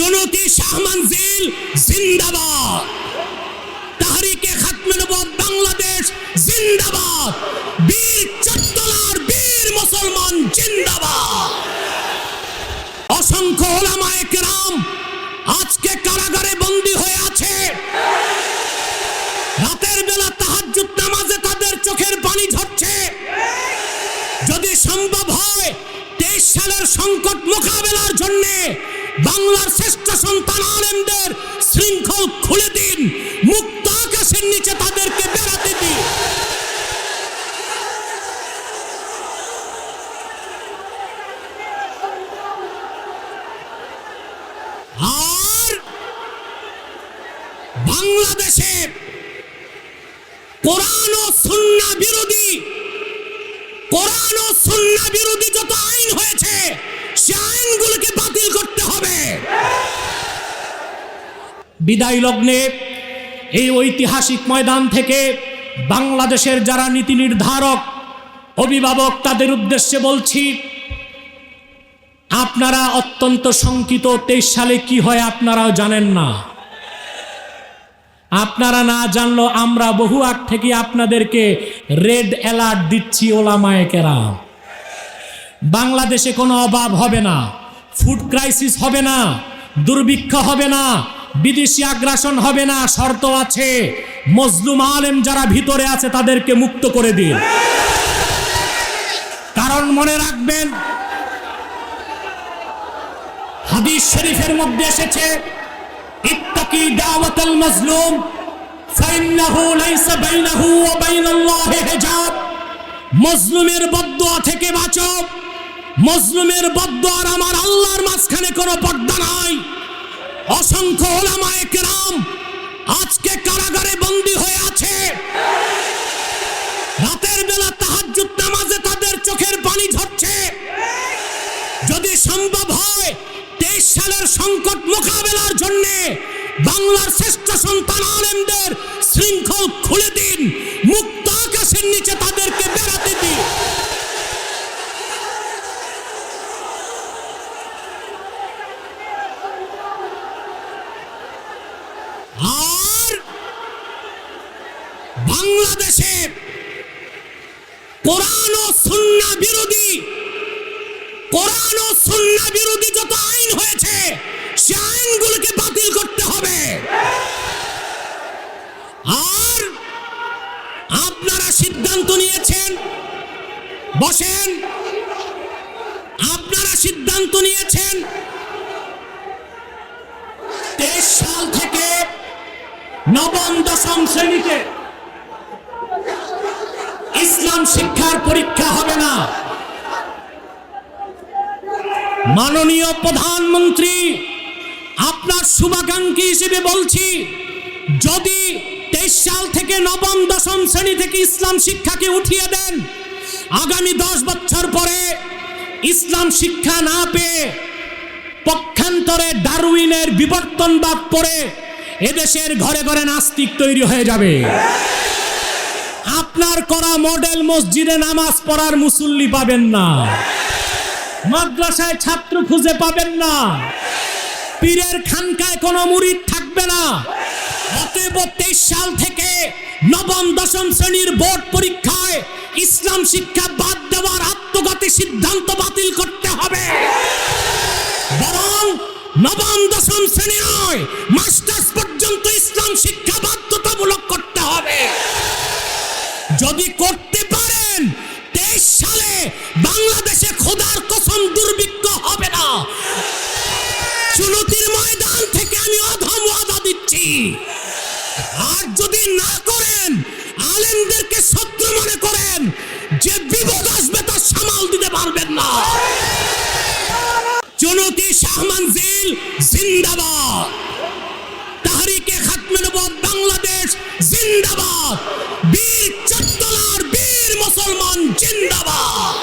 চুনতি শাহ মঞ্জিল জিন্দাবাদ, তাহরিকে খাতমে নবুয়ত বাংলাদেশ জিন্দাবাদ, বীর চট্টলার বীর মুসলমান জিন্দাবাদ। অসংখ্য উলামায়ে কেরাম আজকে কারাগারে বন্দী হয়ে আছে। রাতের বেলা তাহাজ্জুদ নামাজে তাদের চোখের পানি ঝরছে। যদি সম্ভব হয় 23 সালের সংকট মোকাবেলার জন্য বাংলার শ্রেষ্ঠ সন্তান আলেমদের শৃঙ্খল খুলে দিন, মুক্ত আকাশের নিচে তাদেরকে বেড়াতে দিন। আর বাংলাদেশে কোরআন ও সুন্নাহ বিরোধী যত আইন হয়েছে সে আইনগুলোকে বাতিল করতে হবে। বিদায় লগ্নে এই ঐতিহাসিক ময়দান থেকে বাংলাদেশের যারা নীতি নির্ধারক, অভিভাবক, তাদের উদ্দেশ্যে বলছি, আপনারা অত্যন্ত শঙ্কিত। 23 সালে কি হয় আপনারাও জানেন না। আপনারা না জানলেও আমরা বহু আগ থেকে আপনাদেরকে রেড অ্যালার্ট দিচ্ছি। ওলামায়ে কেরাম, বাংলাদেশে কোনো অভাব হবে না, ফুড ক্রাইসিস হবে না, দুর্ভিক্ষ হবে না, বিদেশি আগ্রাসন হবে না। শর্ত আছে, মজলুম আলেম যারা ভিতরে আছে তাদেরকে মুক্ত করে দিন। কারণ মনে রাখবেন, হাদিস শরীফের মধ্যে এসেছে, ইত্তাকি দাওয়াতাল মাজলুম ফাইন্নাহু লাইসা বাইনাহু ওয়া বাইনাল্লাহি হিজাব। মজলুমের বদদুয়া থেকে বাঁচো। মজলুমের বদদুয়া আর আমার আল্লাহর মাঝখানে কোনো পর্দা নাই। অসংখ্য উলামায়ে কেরাম আজকে কারাগারে বন্দী হয়ে আছে। রাতের বেলা তাহাজ্জুদ নামাজে তাদের চোখের পানি ঝরছে। যদি সম্ভব হয় 23 সালের সংকট মোকাবেলার জন্য বাংলার শ্রেষ্ঠ সন্তান আলেমদের শৃঙ্খল খুলে দিন, মুক্ত আকাশের নিচে তাদেরকে বেড়াতে দিন। আর বাংলাদেশে কোরআন ও সুন্নাহ বিরোধী যত আইন হয়েছে সে আইনগুলোকে বাতিল করতে হবে। আর আপনারা সিদ্ধান্ত নিয়েছেন, বসেন, আপনারা সিদ্ধান্ত নিয়েছেন 23 সাল থেকে নবম দশম শ্রেণীতে ইসলাম শিক্ষার পরীক্ষা হবে না। মাননীয় প্রধানমন্ত্রী, আপনার শুভাকাঙ্ক্ষী হিসেবে বলছি, যদি 23 সাল থেকে নবম দশম শ্রেণী থেকে ইসলাম শিক্ষাকে উঠিয়ে দেন, আগামী 10 বছর পরে ইসলাম শিক্ষা না পেয়ে পক্ষান্তরে ডারউইনের বিবর্তনবাদ পড়ে এদেশের ঘরে ঘরে নাস্তিক তৈরি হয়ে যাবে। আপনার করা মডেল মসজিদে নামাজ পড়ার মুসল্লি পাবেন না, মাদ্রাসায় ছাত্র খুঁজে পাবেন না, পীরের খানকায় কোনো মুরিদ থাকবে না। অতএব 23 সাল থেকে নবম দশম শ্রেণীর বোর্ড পরীক্ষায় ইসলাম শিক্ষা বাদ দেওয়ার আত্মঘাতী সিদ্ধান্ত বাতিল করতে হবে। বরং নবম দশম শ্রেণী নয়, মাস্টার্স পর্যন্ত ইসলাম শিক্ষা বাধ্যতামূলক করতে হবে। যদি করতে পারেন 23 সালে বাংলাদেশে খোদার কসম দুর্ভিক্ষ হবে না। চুনতির ময়দান থেকে আমি অধম ওয়াদা দিচ্ছি। আর যদি না করেন, আলেমদেরকে শত্রু মনে করেন, যে বিপদ আসবে তা সামাল দিতে পারবেন না। চুনতি শাহ মঞ্জিল জিন্দাবাদ, তাহরিকে খাতমে নবুয়ত বাংলাদেশ জিন্দাবাদ, বীর চট্টলার বীর মুসলমান জিন্দাবাদ।